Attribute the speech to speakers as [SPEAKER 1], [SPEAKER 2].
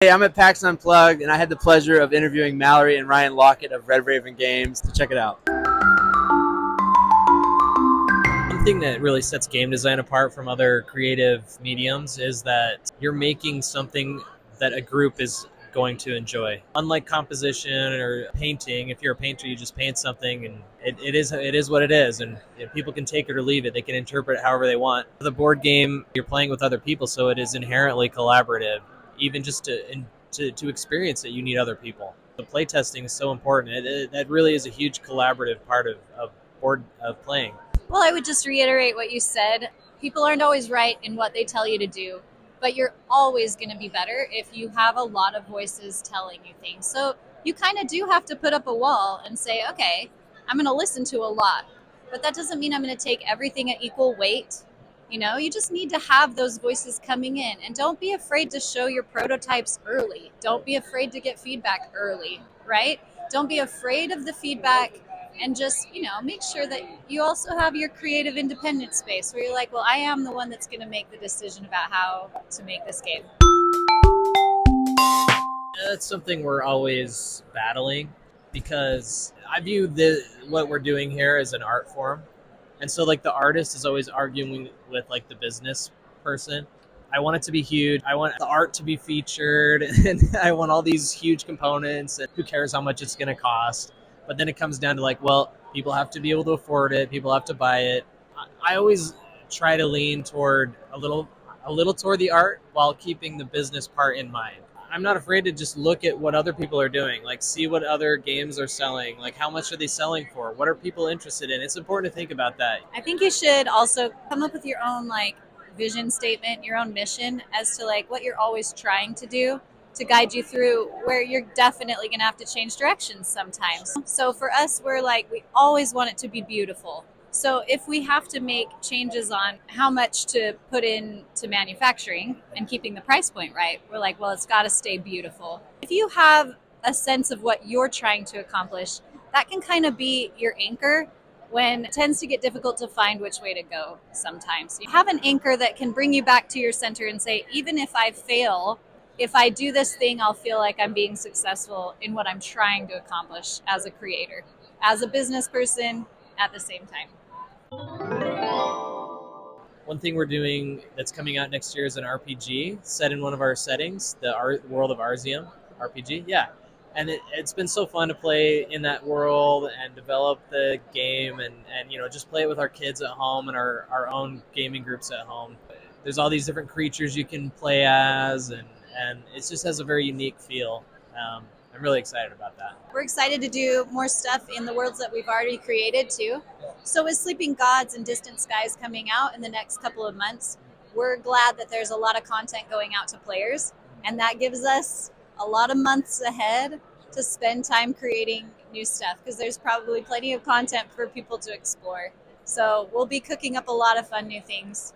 [SPEAKER 1] Hey, I'm at PAX Unplugged, and I had the pleasure of interviewing Malorie and Ryan Laukat of Red Raven Games. So check it out.
[SPEAKER 2] One thing that really sets game design apart from other creative mediums is that you're making something that a group is going to enjoy. Unlike composition or painting, if you're a painter, you just paint something and it is what it is, and people can take it or leave it. They can interpret it however they want. The board game, you're playing with other people, so it is inherently collaborative. Even just to experience it, you need other people. The playtesting is so important. That really is a huge collaborative part of board of playing.
[SPEAKER 3] Well, I would just reiterate what you said. People aren't always right in what they tell you to do, but you're always going to be better if you have a lot of voices telling you things. So you kind of do have to put up a wall and say, okay, I'm going to listen to a lot, but that doesn't mean I'm going to take everything at equal weight. You just need to have those voices coming in, and don't be afraid to show your prototypes early. Don't be afraid to get feedback early, right? Don't be afraid of the feedback, and just make sure that you also have your creative independent space where you're like, well, I am the one that's going to make the decision about how to make this game.
[SPEAKER 2] That's something we're always battling, because I view what we're doing here as an art form, and so like the artist is always arguing with like the business person. I want it to be huge. I want the art to be featured, and I want all these huge components. And who cares how much it's going to cost? But then it comes down to like, well, people have to be able to afford it. People have to buy it. I always try to lean toward a little toward the art while keeping the business part in mind. I'm not afraid to just look at what other people are doing, like see what other games are selling, like how much are they selling for? What are people interested in? It's important to think about that.
[SPEAKER 3] I think you should also come up with your own vision statement, your own mission as to what you're always trying to do to guide you through where you're definitely going to have to change directions sometimes. So for us, we're we always want it to be beautiful. So if we have to make changes on how much to put into manufacturing and keeping the price point right, we're like, well, it's got to stay beautiful. If you have a sense of what you're trying to accomplish, that can kind of be your anchor when it tends to get difficult to find which way to go sometimes. You have an anchor that can bring you back to your center and say, even if I fail, if I do this thing, I'll feel like I'm being successful in what I'm trying to accomplish as a creator, as a business person at the same time.
[SPEAKER 2] One thing we're doing that's coming out next year is an RPG set in one of our settings, the world of Arzium RPG. Yeah. And it's been so fun to play in that world and develop the game and just play it with our kids at home and our own gaming groups at home. There's all these different creatures you can play as, and it just has a very unique feel. I'm really excited about that.
[SPEAKER 3] We're excited to do more stuff in the worlds that we've already created too. So with Sleeping Gods and Distant Skies coming out in the next couple of months, we're glad that there's a lot of content going out to players, and that gives us a lot of months ahead to spend time creating new stuff, because there's probably plenty of content for people to explore. So we'll be cooking up a lot of fun new things.